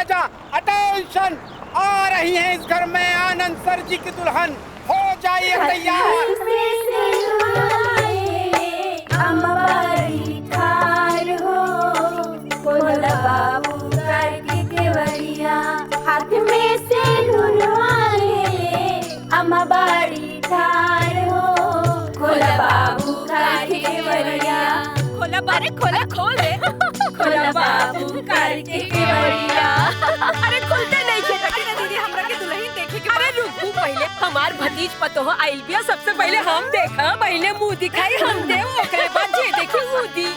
जा। अटेंशन, आ रही है इस घर में आनंद सर जी की दुल्हन, हो जाइए तैयार। हाथ में सिंदूर वाले अम्मा बाड़ी ठार हो, खोला बाबू कार के केवड़िया, खोला बारे खोला खोल रे, खोला बाबू कार के केवड़िया। अरे खुलते नहीं थे ना दीदी, हमरा के दुल्हन देखे के। अरे रुकू, पहले हमार भतीज पतो आइल बिया, सबसे पहले हम देखा, पहले मुंह दिखाई हम दे, ओकरे बाद जे देखी मुंह दी।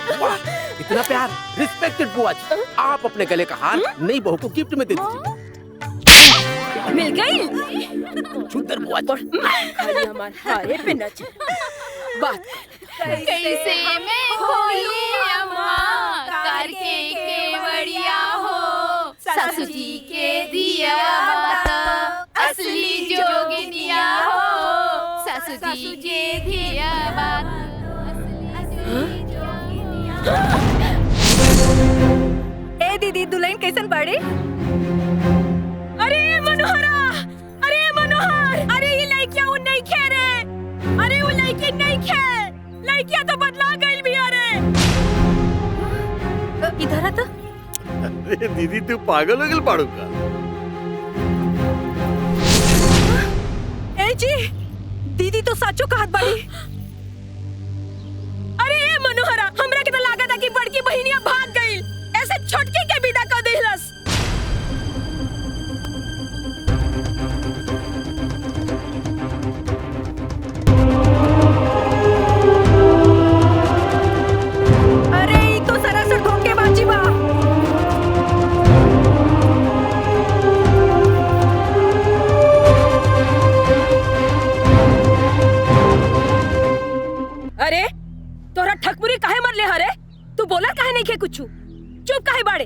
इतना प्यार, रिस्पेक्टेड बुआ जी, आप अपने गले का हार नई बहू को गिफ्ट में दे दीजिए। मिल गई सुंदर बुआ जी, खाली हमार हारे पे नच बात। कैसे मैं होली अम्मा करके केवड़िया हो, सासू जी के दिया बात असली जोगिनिया हो, सासू जी के दिया बात। ए दीदी, दुल्हन कैसन बाड़ी? अरे मनोहरा, अरे मनोहर, अरे ये लड़कियां उन नहीं खे रे, अरे वो लड़की नहीं खे, लड़कियां तो बदला गई भी। अरे इधर आ तो। अरे दीदी, तू पागल हो गई पाड़ू का? ए जी, दीदी तो साचो कहत बाड़ी। अरे ए मनोहरा, हमरा के तो लागत है कि बड़की बहिनिया भाग गई, ऐसे छोटकी के विदा कर देहलस। अरे ई तो सरासर धोखेबाजी बा। अरे तोरा ठकमुरी काहे मरले हरे? तू बोला काहे नहीं खे कुछू? चुप काहे बाड़े?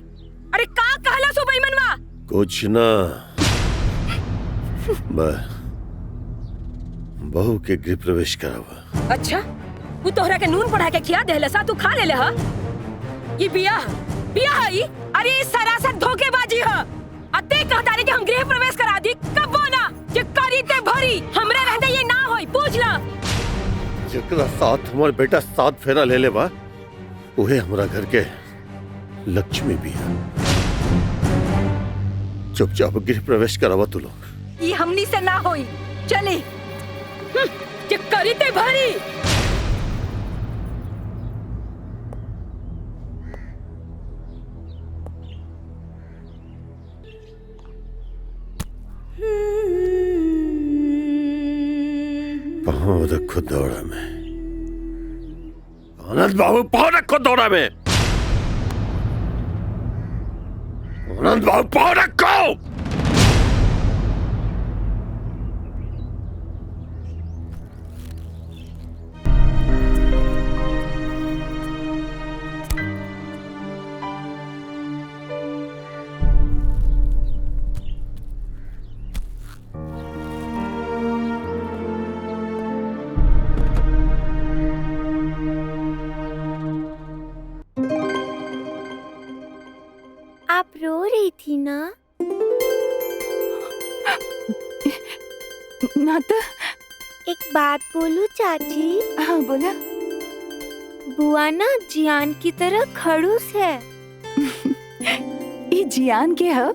अरे का कहला सो बेईमानवा? कुछ ना, बहू के गृह प्रवेश करावा। अच्छा, वो तोहरा के नून पढ़ा के खिया देहला सा, तू खा लेले हा? ये बियाह बियाह ई? अरे ये सरासर धोखेबाजी ह। अते कहता रे कि हम गृह प्रवेश करा दी, कब ना जे करी ते भरी, हमरे रहते ये ना होई, पूछ ला। जकरा साथ हमार बेटा 7 फेरा ले ले बा, उहे हमरा घर के लक्ष्मी भी है। चुपचाप गृह प्रवेश करावा तू लोग। ये हमनी से ना होई, चले जे करी ते भरी। पाँव रखो दौड़ा में, आनंद बाबू, पाँव रखो दौड़ा में, आनंद बाबू पाँव रखो। आप रो रही थी ना? ना तो। एक बात बोलूं चाची? हाँ बोला। बुआ ना जियान की तरह खड़ूस है। ये जियान के है?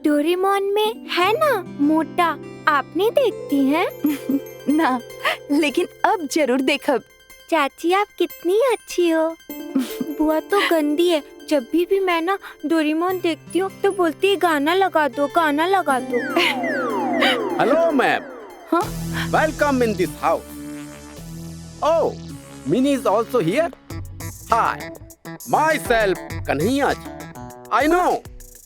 डोरेमोन में है ना मोटा, आपने देखती हैं? ना, लेकिन अब जरूर देखब। चाची आप कितनी अच्छी हो। बुआ तो गंदी है, जब भी मैं ना डोरेमोन देखती हूँ तो बोलती है गाना लगा दो, गाना लगा दो। हेलो मैम, हाँ? Welcome in this house. ओह, Minnie is also here. Hi, myself Kanhaiya ji. I know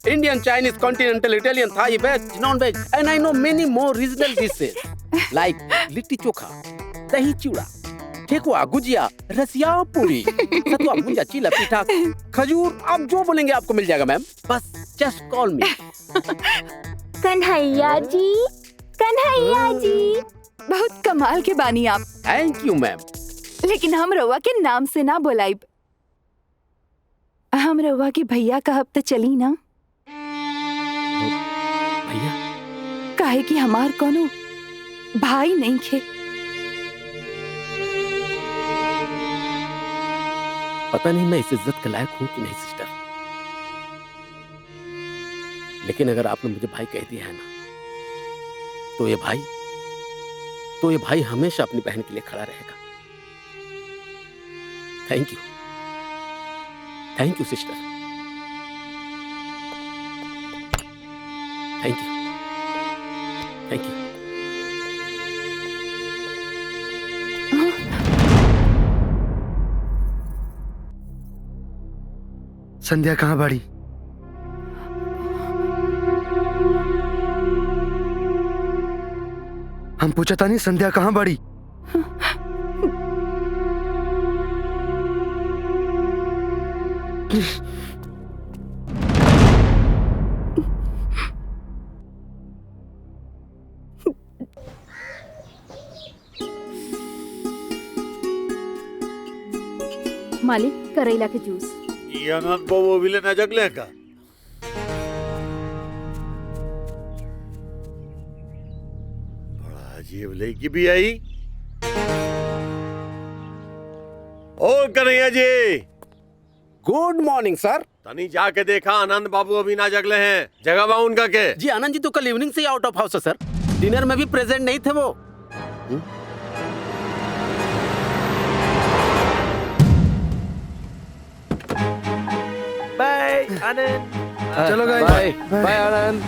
Indian, Chinese, continental, Italian, Thai, veg, non-veg, and I know many more regional dishes like litti chokha, dahi chura, ठेकुआ, गुजिया, रसिया पूरी, सतुआ भुंजा, चीला पीठा, खजूर, आप जो बोलेंगे आपको मिल जाएगा मैम। बस जस्ट कॉल मी। कन्हैया जी, कन्हैया जी। बहुत कमाल के बानी आप। Thank you ma'am. लेकिन हम रउआ के नाम से ना बुलाइब, हम रउआ के भैया कहब तो चली ना? काहे कि हमार कोनो भाई नहीं खे। पता नहीं मैं इस इज्जत के लायक हूं कि नहीं सिस्टर, लेकिन अगर आपने मुझे भाई कह दिया है ना, तो ये भाई हमेशा अपनी बहन के लिए खड़ा रहेगा। Thank you sister, thank you. Sandhya कहाँ बाड़ी? हम पूछा था नहीं, संध्या कहाँ बाड़ी? मालिक करेला के जूस। ये अनंत बाबू विले न जगले का। बड़ा अजीब लड़की भी आई। ओ कन्हैया जी, गुड मॉर्निंग सर। तनी जाके देखा आनंद बाबू अभी ना जगले हैं, जगह बा उनका के। जी आनंद जी तो कल इवनिंग से ही आउट ऑफ हाउस है सर, डिनर में भी प्रेजेंट नहीं थे वो। बाय आनंद। चलो गाइस, बाय बाय आनंद।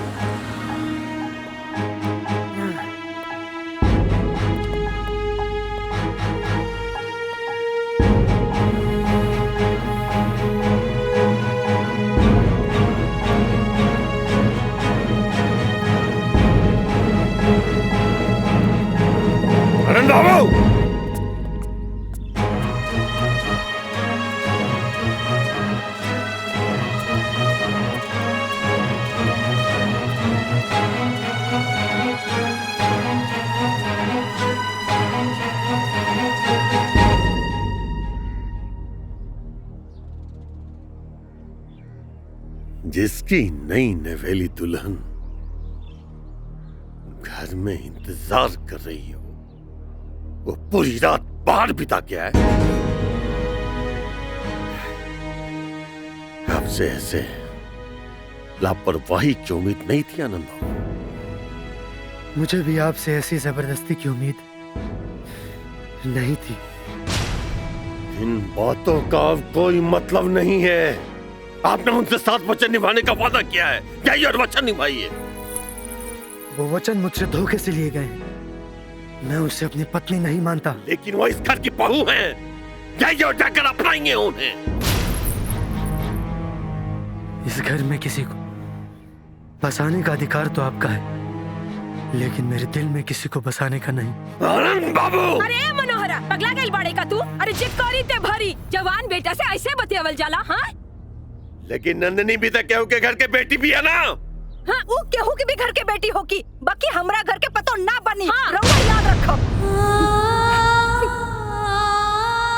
आनंद बाबू, जिसकी नई नवेली दुल्हन घर में इंतजार कर रही हो, वो पूरी रात बाहर बिता के आए। आपसे ऐसे लापरवाही की उम्मीद नहीं थी आनंद बाबू। मुझे भी आपसे ऐसी जबरदस्ती की उम्मीद नहीं थी। इन बातों का अब कोई मतलब नहीं है। आपने उनसे 7 वचन निभाने का वादा किया है, यही और वचन निभाइए। वो वचन मुझसे धोखे से लिए गए। मैं उसे अपनी पत्नी नहीं मानता। लेकिन वो इस घर की बहू हैं, यही और जाकर अपनाएंगे उन्हें। इस घर में किसी को बसाने का अधिकार तो आपका है, लेकिन मेरे दिल में किसी को बसाने का नहीं। आनंद बाबू! अरे मनोहरा, पगला गई बाड़े का तू? अरे जिक्कारी ते भरी जवान बेटा से ऐसे बतियावल जाला? हाँ, लेकिन नंदनी भी तो केहू के घर के बेटी भी है ना। हाँ, वो केहू की भी घर के बेटी होगी, बाकी हमरा घर के पतो ना बनी। हाँ, रउआ याद रखो।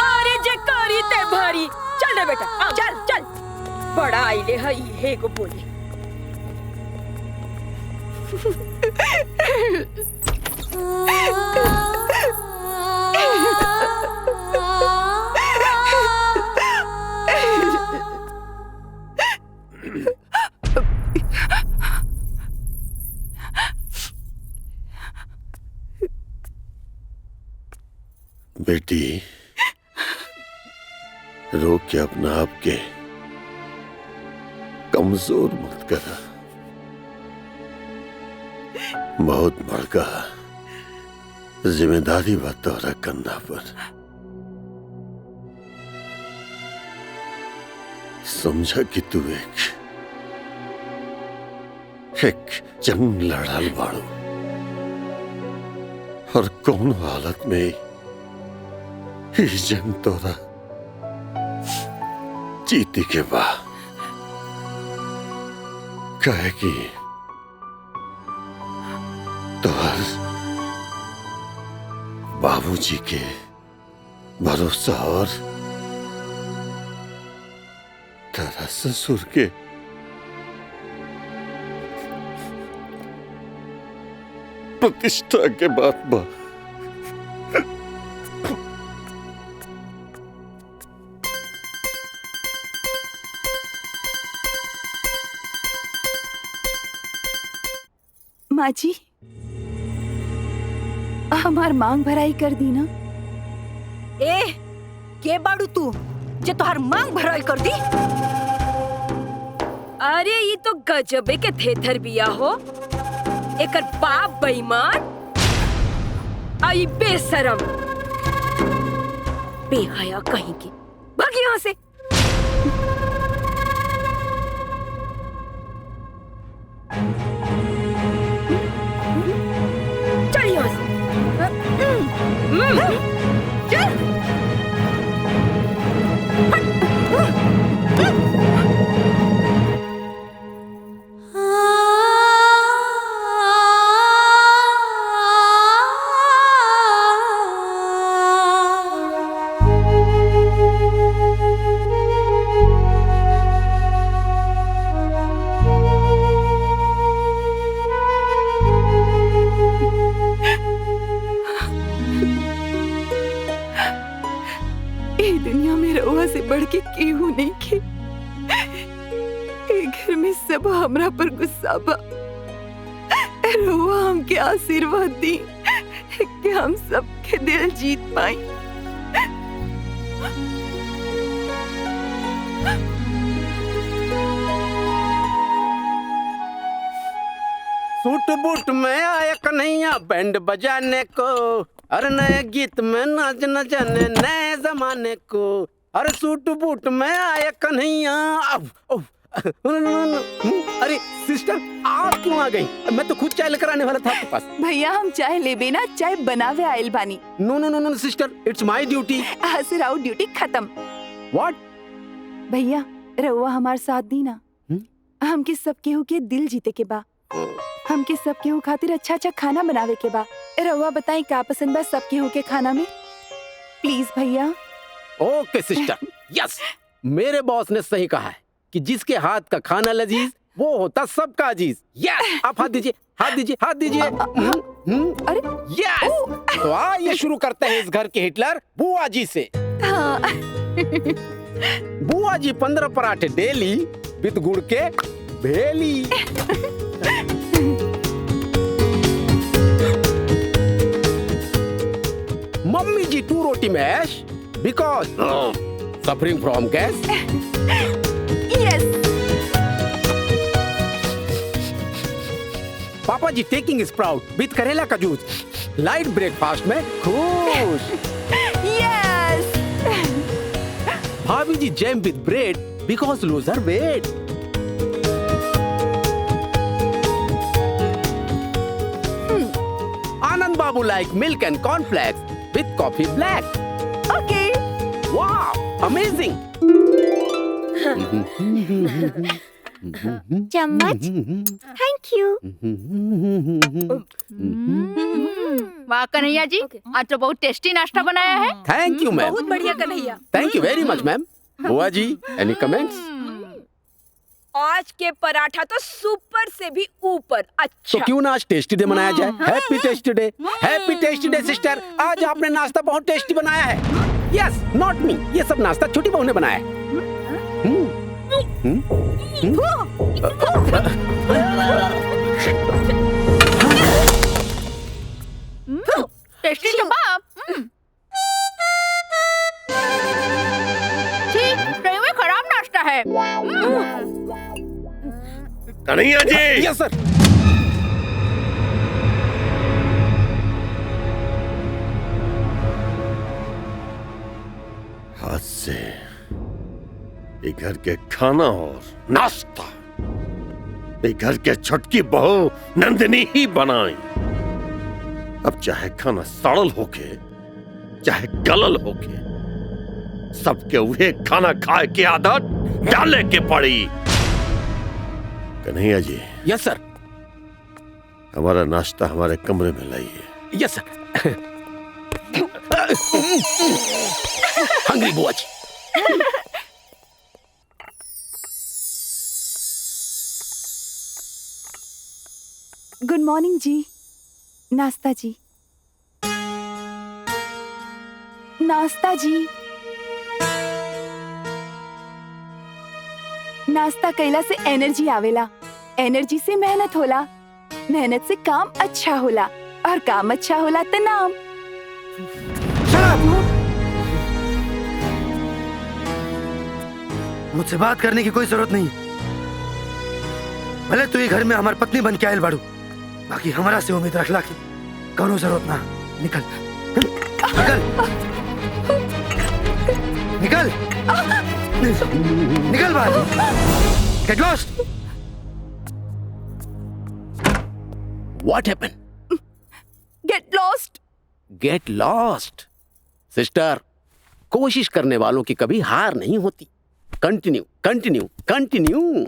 अरे जिक्कारी ते भरी, चल रे बेटा, चल चल। बड़ा आइले हई हे को बोली। बेटी, रो के अपना आप के कमजोर मत करा। बहुत बड़का जिम्मेदारी बा तोहरा कंधा पर। समझा कि तू एक जंग लड़ाल बाड़ू, और कौन हालत में ही जंग तोरा जीती के बा। कहे कि तोहर बाबूजी के भरोसा और तेरा ससुर के प्रतिष्ठा के बाद बा। माँ जी, हमार मांग भराई कर दी ना। ए के बाड़ू तू जे तोहर मांग भराई कर दी? अरे ये तो गजबे के थेथर बिया हो। एकर बाप बेईमान आई बेशरम बेहया कहीं की। भाग यहाँ से। चल यहाँ से। चल। ए दुनिया में रउआ से बढ़ के केहू नहीं के। ए घर में सब हमरा पर गुस्सा बा। रउआ हमके आशीर्वाद दी कि हम सबके दिल जीत पाई। सूट बूट में आया कन्हैया बैंड बजाने को, अरे नए गीत में नाच न जाने नए जमाने को। अरे सूट बूट में आया कन्हैया। अरे सिस्टर आप क्यों आ गई? मैं तो खुद चाय लेकर आने वाला था आपके पास। भैया हम चाय लेबे ना, चाय बनावे आयल बानी। नो नो नो नो सिस्टर, इट्स माय ड्यूटी। आज से राउत ड्यूटी खत्म। व्हाट? भैया रउआ हमार साथ दी ना। हमके सब केहू के दिल जीते के बा। हमके सब केहू खातिर अच्छा अच्छा खाना बनावे के बा। रउआ बताई का पसंद बा सब केहू के खाना में? प्लीज भैया। ओके सिस्टर, यस मेरे बॉस ने सही कहा है कि जिसके हाथ का खाना लजीज वो होता सबका अजीज। यस आप हाथ दीजिए, हाथ दीजिए, हाथ दीजिए। अरे यस तो आइए शुरू करते हैं इस घर के हिटलर बुआ जी से। हाँ। बुआ जी 15 पराठे डेली विद गुड़ के भेली। Mummy ji 2 roti mash because suffering from gas. Yes. Papa ji taking sprout विद करेला का जूस लाइट ब्रेकफास्ट में खुश। यस। भाभी ji jam with bread because loser weight. Anand babu like milk and cornflakes with coffee black. Okay. Wow, amazing. चम्मच। Thank you. वाह कन्हैया जी, आज तो बहुत टेस्टी नाश्ता बनाया है। Thank you, ma'am. बहुत बढ़िया Kanhaiya. Thank you very much, ma'am. बुआ जी, any comments? आज के पराठा तो सुपर से भी ऊपर। अच्छा तो क्यों ना आज टेस्टी डे मनाया जाए? Happy tasty day, happy tasty day sister. आज आपने नाश्ता बहुत टेस्टी बनाया है। यस, नॉट मी, ये सब नाश्ता छोटी बहू ने बनाया है। टेस्टी तो बाप। ठीक, सही में खराब नाश्ता है। कन्हैया जी। यस सर। आज से ये घर के खाना और नाश्ता ये घर के छुटकी बहू नंदिनी ही बनाई। अब चाहे खाना सड़ल होके चाहे गलल होके सबके उहे खाना खाए की आदत डाले के पड़ी। कन्हैया जी। यस सर। हमारा नाश्ता हमारे कमरे में लाइए। यस सर। हंग्री बुआ जी। गुड मॉर्निंग जी। नाश्ता जी, नाश्ता जी। नाश्ता कइला से एनर्जी आवेला, एनर्जी से मेहनत होला, मेहनत से काम अच्छा होला, और काम अच्छा होला तो नाम। मुझसे बात करने की कोई जरूरत नहीं। भले तू ये घर में हमारी पत्नी बन के आयल बाड़ू, बाकी हमारा से उम्मीद रखला की कौनो जरूरत ना। निकल निकल निकल निकल बाहर। Get lost. What happened? Get lost. Get lost. Sister, कोशिश करने वालों की कभी हार नहीं होती। Continue continue continue.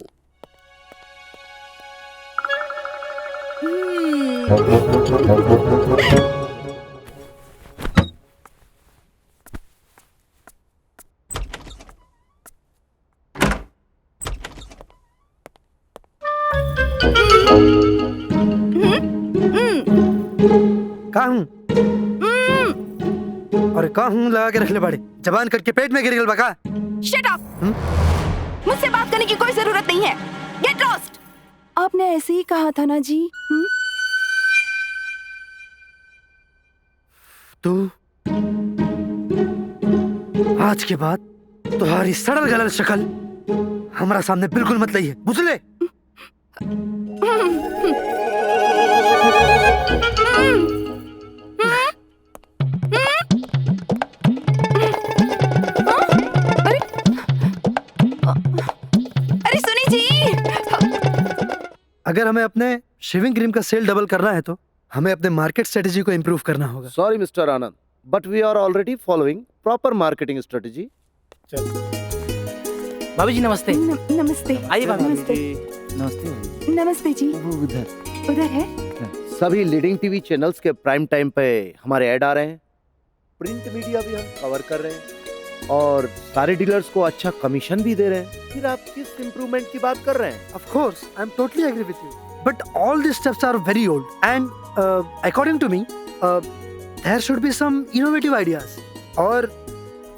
कहाँ हूँ? अरे कहाँ हूँ लगा के रख ले बाड़े, जबान करके पेट में गिर गल बका। Shut up. मुझसे बात करने की कोई जरूरत नहीं है। Get lost. आपने ऐसे ही कहा था ना जी। तू आज के बाद तुम्हारी सड़ल गलल शक्ल हमारा सामने बिल्कुल मत लाइए, बुझले? अरे सुनी जी, अगर हमें अपने शेविंग क्रीम का सेल डबल करना है तो हमें अपने मार्केट स्ट्रेटेजी को इम्प्रूव करना होगा। Sorry, Mr. Anand, but we are already following proper marketing strategy. भाभी जी नमस्ते। नमस्ते। आइए भाभी। नमस्ते। नमस्ते। नमस्ते जी। वो उधर उधर है। सभी लीडिंग टीवी चैनल्स के प्राइम टाइम पे हमारे ऐड आ रहे हैं। प्रिंट मीडिया भी हम कवर कर रहे हैं और सारे डीलर्स को अच्छा कमीशन भी दे रहे हैं। फिर आप किस इम्प्रूवमेंट की बात कर रहे हैं? Of course, I'm totally agree with you. But all these steps are very old, and according to me, there should be some innovative ideas. और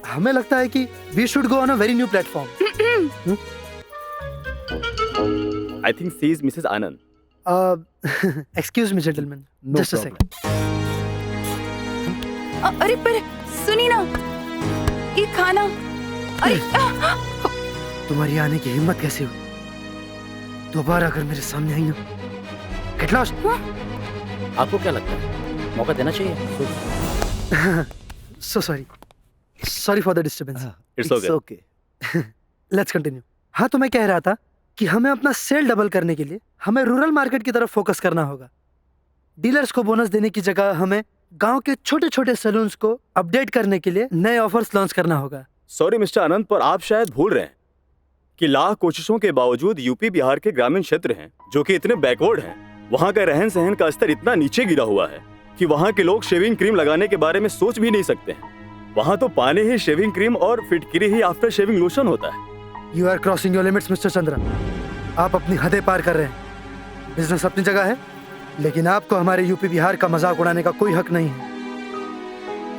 हमें लगता है कि we should go on a very new platform. I think she is Mrs. Anand. Excuse me, gentlemen. No Just a problem. second. अरे पर सुनी ना, ये खाना। अरे तुम्हारी आने की हिम्मत कैसे हुई? दोबारा अगर मेरे सामने आई ना, गेट लॉस्ट। आपको क्या लगता है मौका देना चाहिए? So sorry. Sorry for the disturbance. It's okay. Let's continue. हाँ, तो मैं कह रहा था कि हमें अपना सेल डबल करने के लिए हमें रूरल मार्केट की तरफ फोकस करना होगा। डीलर्स को बोनस देने की जगह हमें गांव के छोटे छोटे सैलून्स को अपडेट करने के लिए नए ऑफर्स लॉन्च करना होगा। सॉरी मिस्टर आनंद, पर आप शायद भूल रहे हैं कि लाख कोशिशों के बावजूद यूपी बिहार के ग्रामीण क्षेत्र हैं जो कि इतने बैकवर्ड हैं। वहाँ का रहन सहन का स्तर इतना नीचे गिरा हुआ है कि वहाँ के लोग शेविंग क्रीम लगाने के बारे में सोच भी नहीं सकते हैं। वहाँ तो पानी ही शेविंग क्रीम और फिटकिरी ही आफ्टर शेविंग लोशन होता है। You are crossing your limits mister Chandra. आप अपनी हदें पार कर रहे हैं। बिजनेस अपनी जगह है, लेकिन आपको हमारे यूपी बिहार का मजाक उड़ाने का कोई हक नहीं है।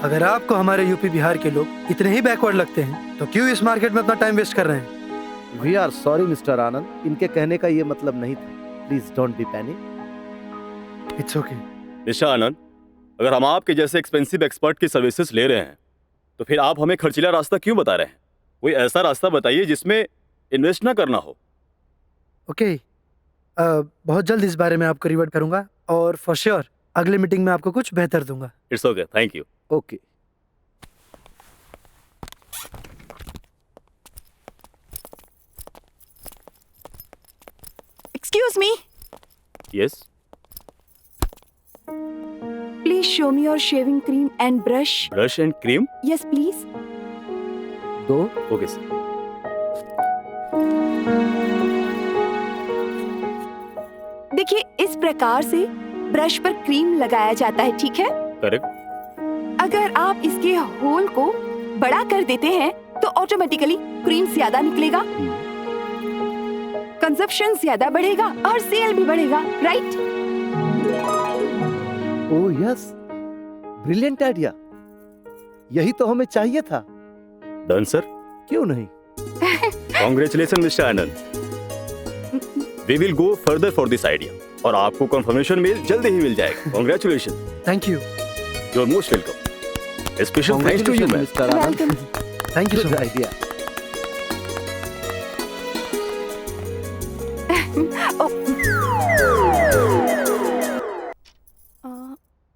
अगर आपको हमारे यूपी बिहार के लोग इतने ही बैकवर्ड लगते हैं तो क्यों इस मार्केट में अपना टाइम वेस्ट कर रहे हैं? We are sorry, Mr. आनंद, इनके कहने का ये मतलब नहीं था। Please don't be panic. It's okay. Mister Anand, अगर हम आपके जैसे एक्सपेंसिव एक्सपर्ट की सर्विसेज ले रहे हैं तो फिर आप हमें खर्चीला रास्ता क्यों बता रहे हैं? कोई ऐसा रास्ता बताइए जिसमें इन्वेस्ट ना करना हो। ओके, बहुत जल्द इस बारे में आपको रिवर्ट करूंगा और फॉर श्योर अगले मीटिंग में आपको कुछ बेहतर दूंगा। It's okay, thank you. Okay. Excuse me, yes, please show me your shaving cream and brush. Brush and cream. Yes please. दो। ओके सर। देखिए, इस प्रकार से ब्रश पर क्रीम लगाया जाता है, ठीक है? करेक्ट। अगर आप इसके होल को बड़ा कर देते हैं तो ऑटोमेटिकली क्रीम ज्यादा निकलेगा, कंजप्शन ज्यादा बढ़ेगा और सेल भी बढ़ेगा, right? Oh yes, brilliant idea, यही तो हमें चाहिए था। डन सर। क्यों नहीं? Congratulation mister Anand. We will go further for this idea और आपको कंफर्मेशन मेल जल्दी ही मिल जाएगा। Congratulation. Thank you. You are most welcome. Special thanks to you ma'am. Mister Anand. Thank you so much. Idea.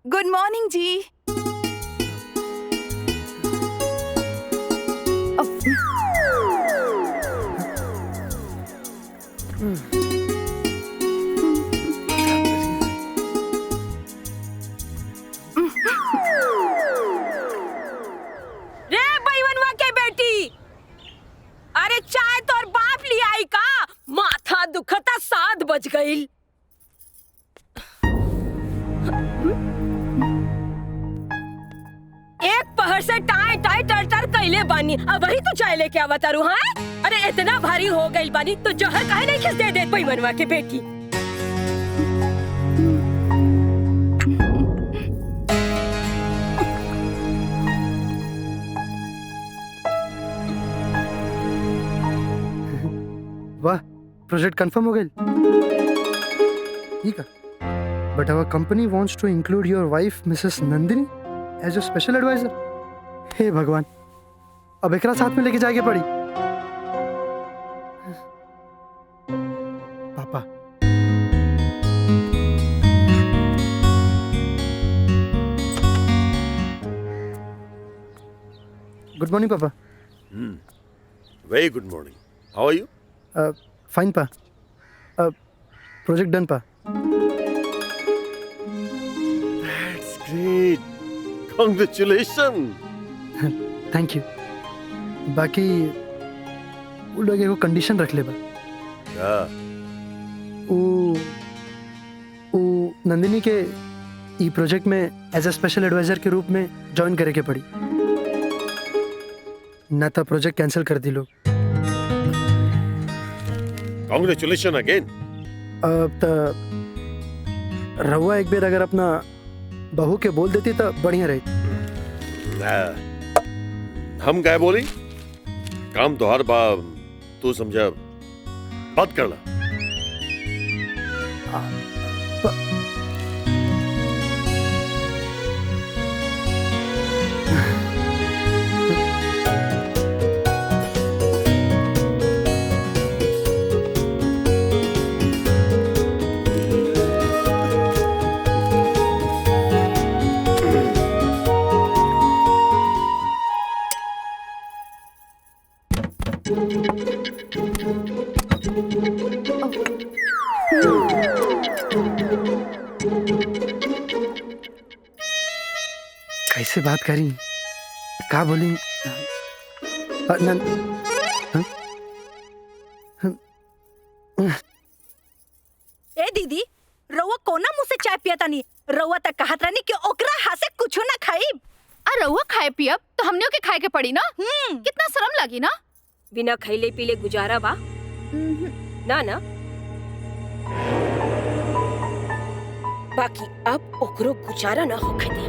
Good morning जी। रे बैवनवा के बेटी, अरे चाय तोर बाप ले आई का? माथा दुखता 7 बज गईल। एक पहर से टाई टाई टर टर कैले बानी, अब वही तो चाय लेके आवा तारू। हाँ, अरे इतना भारी हो गईल बानी तो जहर काहे नहीं खिस दे दे बैवनवा के बेटी। वाह, प्रोजेक्ट कंफर्म हो गया। ठीक है, but our company wants to include your wife Mrs Nandini as a special adviser. हे भगवान, अब एकरा साथ में लेके जाके पड़ी। Papa, good morning papa. Very good morning. How are you? Fine पा। प्रोजेक्ट डन पा। That's great. Congratulations. Thank you. बाकी वो लोग एगो कंडीशन रख ले बा। क्या? वो नंदिनी के ई प्रोजेक्ट में एज अ स्पेशल एडवाइजर के रूप में ज्वाइन करे के पड़ी, ना तो प्रोजेक्ट कैंसिल कर दी लोग। Congratulations again. अब तो रहुआ एक बार अगर अपना बहू के बोल देती तो बढ़िया रही। हम क्या बोली? काम तो हर बार तू समझा, बात करना। कैसे बात करी, क्या बोली? ए दीदी, रउआ कोना मुंह से चाय पियता नहीं? रउआ तक कहत रहनी कि ओकरा हाथ से कुछो ना खाई। आ रउआ खाए पियब तो हमनियों के खाए के पड़ी ना। कितना शर्म लगी ना। बिना खैले पीले गुजारा बा ना ना। बाकी अब ओकरो गुजारा ना होखे दे।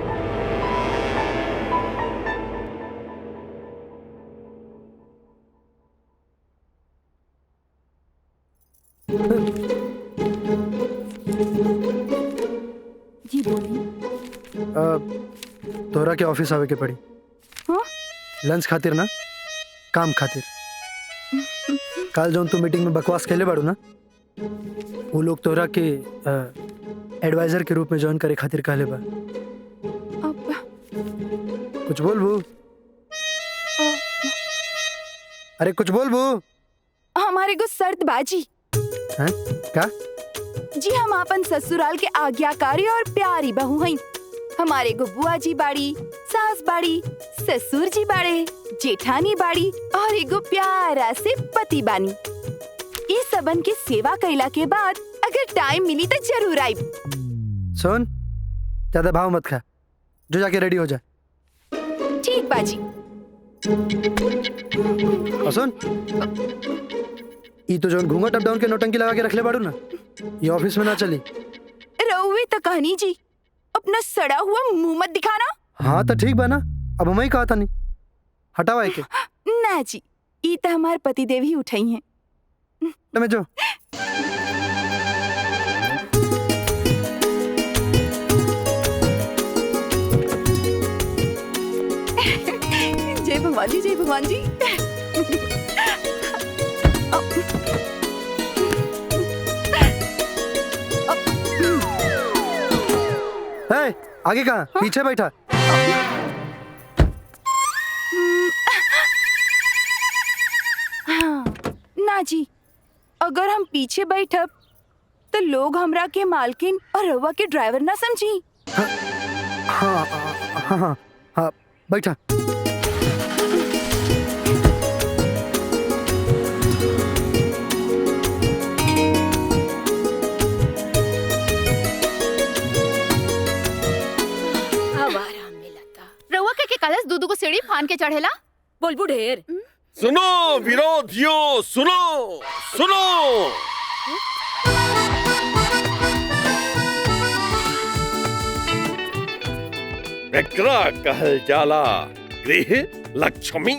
जी बोली। तोरा के ऑफिस आवे के पड़ी। हाँ? लंच खातिर ना, काम खातिर। कल जो तू मीटिंग में बकवास खेले बाड़ू ना, वो लोग तोरा के एडवाइजर के रूप में ज्वाइन करे खातिर कहले बा। कुछ बोल बू। अरे कुछ बोल बू। हमारे को शर्त बाजी। हैं? क्या? जी हम अपन ससुराल के आज्ञाकारी और प्यारी बहू हैं। हमारे को बुआ जी बाड़ी, सास बाड़ी, ससुर जी बाड़े, जेठानी बाड़ी और एगो प्यारा से पति बानी। ये सबन की सेवा कैला के बाद अगर टाइम मिली तो जरूर आई। सुन, ज्यादा भाव मत खा, जो जाके रेडी हो जा। ठीक बाजी। और सुन, ये तो जो घूंघट अप डाउन के नौटंकी लगा के रख ले बाड़ू ना, ये ऑफिस में ना चली। रउवे तो कहनी जी, अपना सड़ा हुआ मुंह मत दिखाना। हाँ तो ठीक बा ना, अब मैं ही कहा था नहीं हटावा के। ना जी, ई तो हमारे पतिदेव ही उठाई हैं। मैं जो जय भगवान जी, जय भगवान जी। है, आगे कहाँ? पीछे बैठा। हाँ, ना जी, अगर हम पीछे बैठब तो लोग हमरा के मालकिन और रउआ के ड्राइवर ना समझी। हाँ हाँ हाँ हाँ, हाँ बैठा। रउआ के कलश दूध को सीढ़ी फान के चढ़ेला। बोलबू ढेर। सुनो विरोधियों, सुनो सुनो। एकरा कहल जाला गृह लक्ष्मी।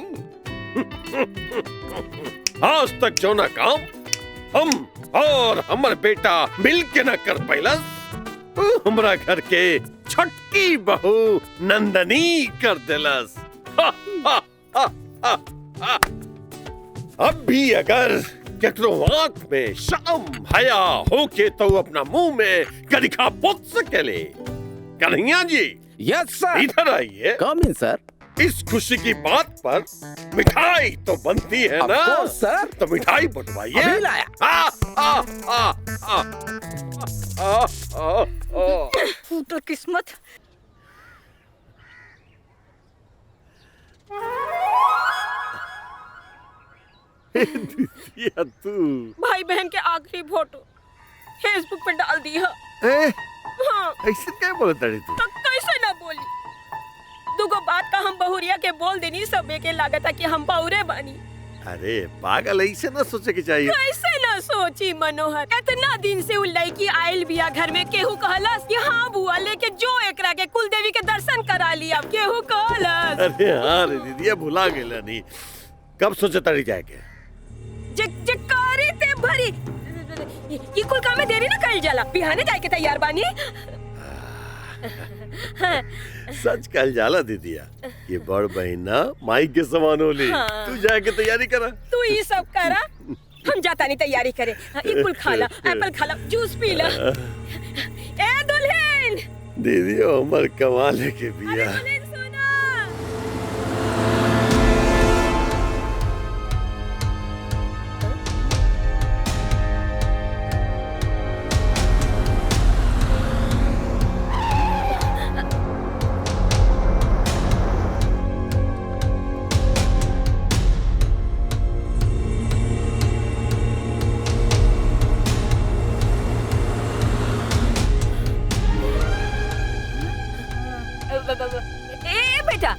आज तक जो ना काम हम और हमर बेटा मिल के न कर पैलस, हमरा घर के छोटकी बहू नंदनी कर देलस। अब भी अगर केकरो आंख में शर्म हया होके तो अपना मुंह में करिखा पोत सकेले। कन्हैया जी, यस सर। इधर आइए। कम इन सर। इस खुशी की बात पर मिठाई तो बनती है ना? Of course, sir. तो मिठाई बंटवाइए। अभी लाया। फूटल किस्मत। दिया तू भाई बहन के आखिरी फोटो फेसबुक पे डाल दी है। हाँ। ऐसे क्या बोले तड़ी तू? तो कैसे ना बोली? दुगो बात का हम बहुरिया के बोल देनी, सबे के लागत है कि हम बहुरे बानी। अरे पागल, ऐसे ना सोचे के चाहिए। कैसे ना सोची मनोहर, इतना दिन से उ लड़की आयल बिया घर में, केहू कहलस कि हाँ बुआ लेके जो एकरा के कुल देवी के दर्शन करा लिया, केहू कहलस। अरे हाँ रे दीदी, भुला गेला नहीं। कब सोचे तड़ी जाएगे? जकारी ते भरी ये कुल काम में देरी ना कल जाला, बिहाने जाए के तैयार बानी। सच कल जाला दीदिया, ये बड़ बहना माई के समान होली। हाँ। तू जाके तैयारी करा। तू ये सब करा, हम जाता नहीं तैयारी करे। ये कुल खा ला, एप्पल खा ला, जूस पी ला। ए दुल्हन दीदी उमर कमाल के बिया। ए बेटा,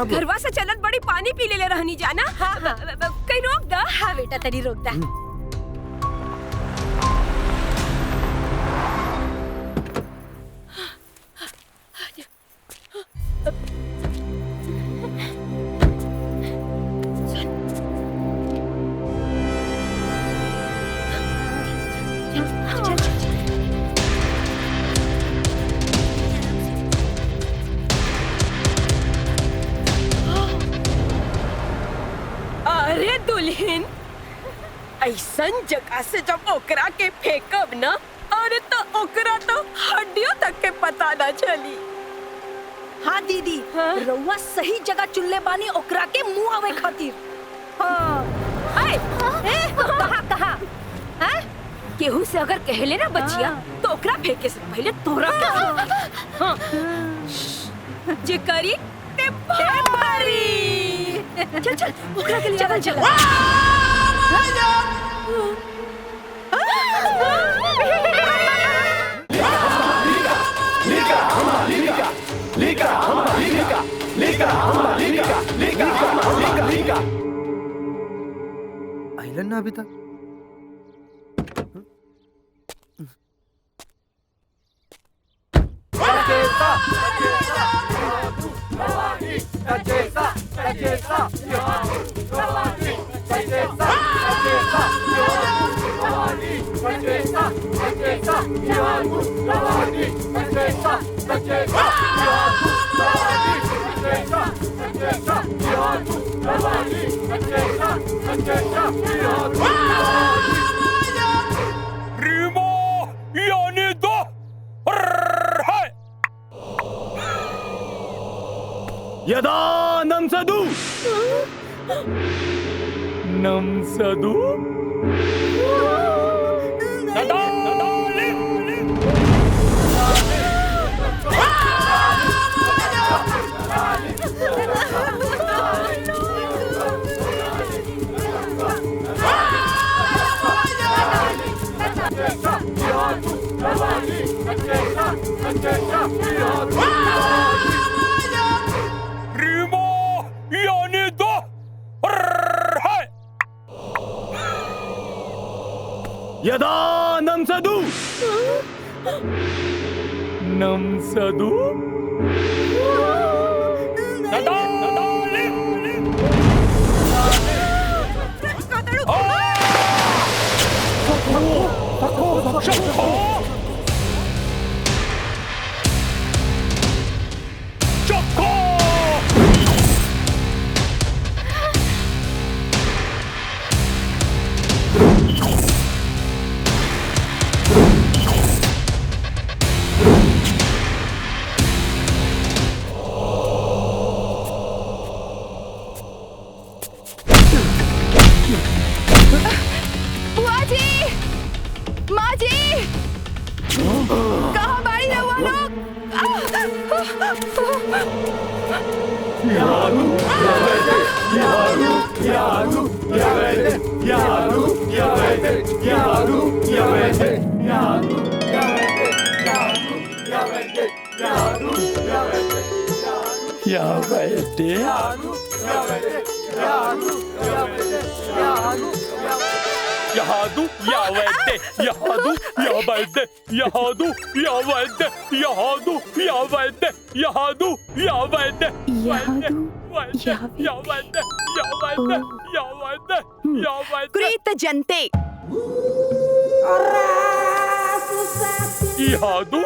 घरवा से चलत बड़ी पानी पी ले रहनी जाना। हाँ, कहीं रोक दा। हाँ बेटा, तनी रोक दा। अरे दुल्हन, ऐसन जगह से जब ओकरा के फेंकब ना, अरे तो ओकरा तो हड्डियों तक के पता ना चली। हाँ दीदी, रउआ सही जगह चुनले बानी ओकरा के मुंह आवे खातिर। हाँ। कहा हाँ? केहू से अगर कहले ना बचिया, तो ओकरा फेंके से पहले तोरा के। हाँ। जे करी ते भारी। चल चल, ओकरा के लिए चल। आइलन ना अभी तक। रीमो यानी दो यदा नमसदु नमसदु नदा रीमो यानी दो यदा नमसदु नमसदु नदा बुआ जी, माँ जी, कहाँ बाड़ी रहुआ लोग? या बैठे यहादू या वैद्य यहादू या वैद्य यहादू या वैद्य यहादू या वैद्य यहादू या वैद्य या वैद्य कृत जनते यहादू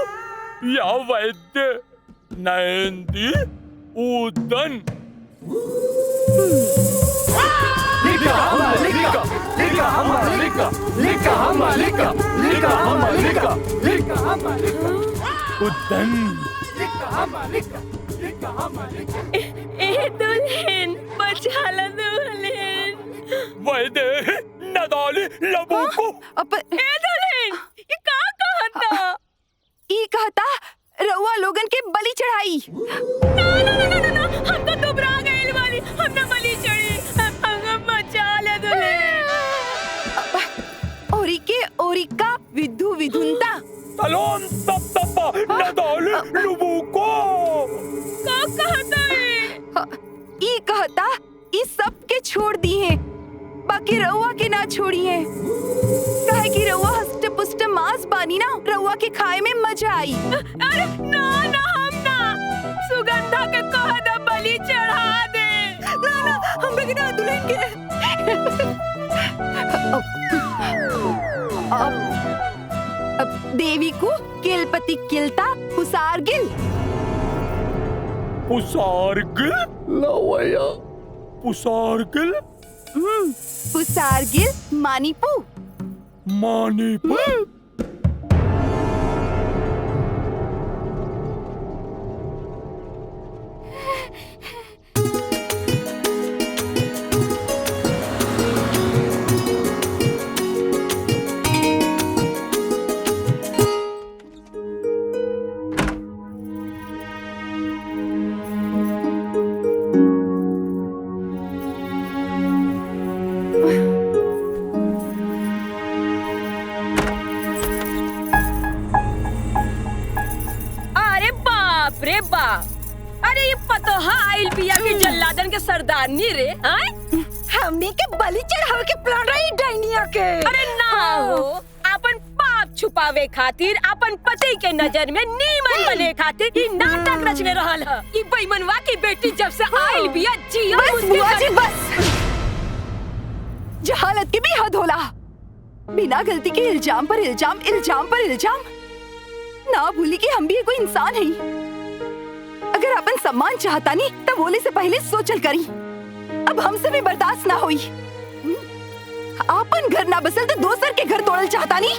या वैद्य नयंदी उदन उदन ए दुल्हन बचाला दुल्हन वैदे नदाली लबूको ए दुल्हन ये का कहता ई कहता रउआ लोगन के बलि चढ़ाई ना हम तो घबरा गए वाली हमने बलि चढ़ी हम बचा ले दुल्हन ओरिका विधु विधुनता तलोन तप तपा नदाली लबूको का कहता है ई कहता ई सब के छोड़ दी है बाकी रउआ के ना छोड़ी है काहे कि रउआ हष्ट पुष्ट मांस बानी ना रउआ के खाए में मजा आई अरे ना हम ना सुगंधा के कह दे बलि चढ़ा दे ना हम बिना दुल्हन के अब देवी को किलपति किलता पुसारगिल लवैया पुसारगिल पुसारगिल मानीपू रे बाप अरे ये पतोहा आइल पिया के जल्लादन के सरदारनी रे आए हमने के बलि चढ़ावे के प्लान रही डाइनिया के अरे ना हो अपन पाप छुप छुपावे खातिर अपन पति के नजर में नीमन बने खातिर ई नाटक रचने रहल है। ई बेईमानवा की बेटी जब से आइल बिया जिया बस बुआ जी बस। जहालत की भी हद होला। बिना गलती के इल्जाम पर इल्जाम, इल्जाम पर इल्जाम। ना भूली कि हम भी कोई इंसान हैं। अगर अपन सम्मान चाहता नहीं तब बोले से पहले सोचल करी। अब हमसे भी बर्दाश्त ना हुई। अपन घर ना बसल तो दोसर के घर तोड़ल चाहता नहीं।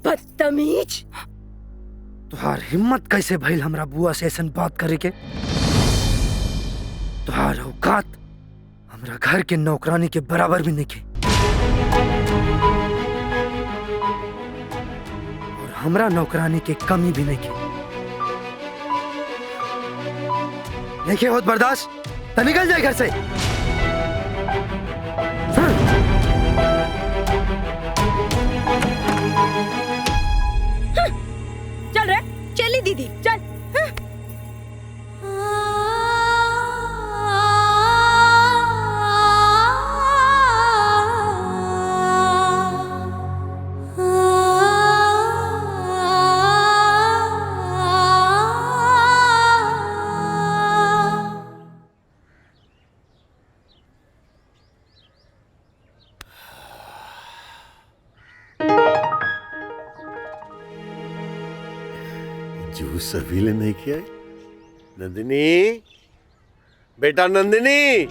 बदतमीज। तुहार हिम्मत कैसे भइल हमरा बुआ से ऐसन बात करे के? तुहार औकात हमरा घर के नौकरानी के बराबर भी नहीं के। और हमरा नौकरानी के कमी भी नहीं के। नहीं होत बर्दाश्त तो निकल जाए घर से। चल रे, चली दीदी चल। जूस अभी ले नहीं किया? नंदिनी, बेटा नंदिनी।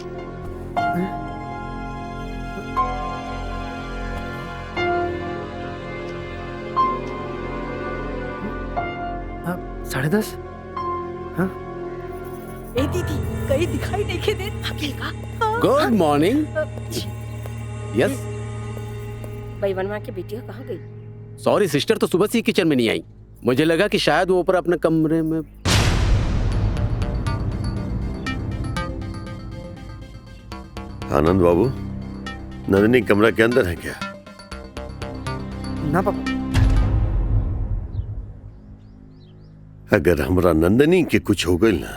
अब 10:30? हाँ? ए दीदी कहीं दिखाई नहीं के दे अकेले का। Good morning. यस। बेईमानवा की बेटी कहाँ गई? सॉरी सिस्टर, तो सुबह से ही किचन में नहीं आई। मुझे लगा कि शायद वो ऊपर अपने कमरे में। आनंद बाबू, नंदिनी कमरा के अंदर है क्या? ना पापा। अगर हमरा नंदिनी के कुछ हो गई ना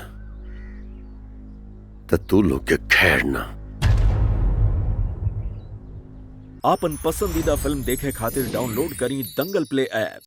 तो तू लोग के खैर ना। आपन पसंदीदा फिल्म देखे खातिर डाउनलोड करी दंगल प्ले ऐप।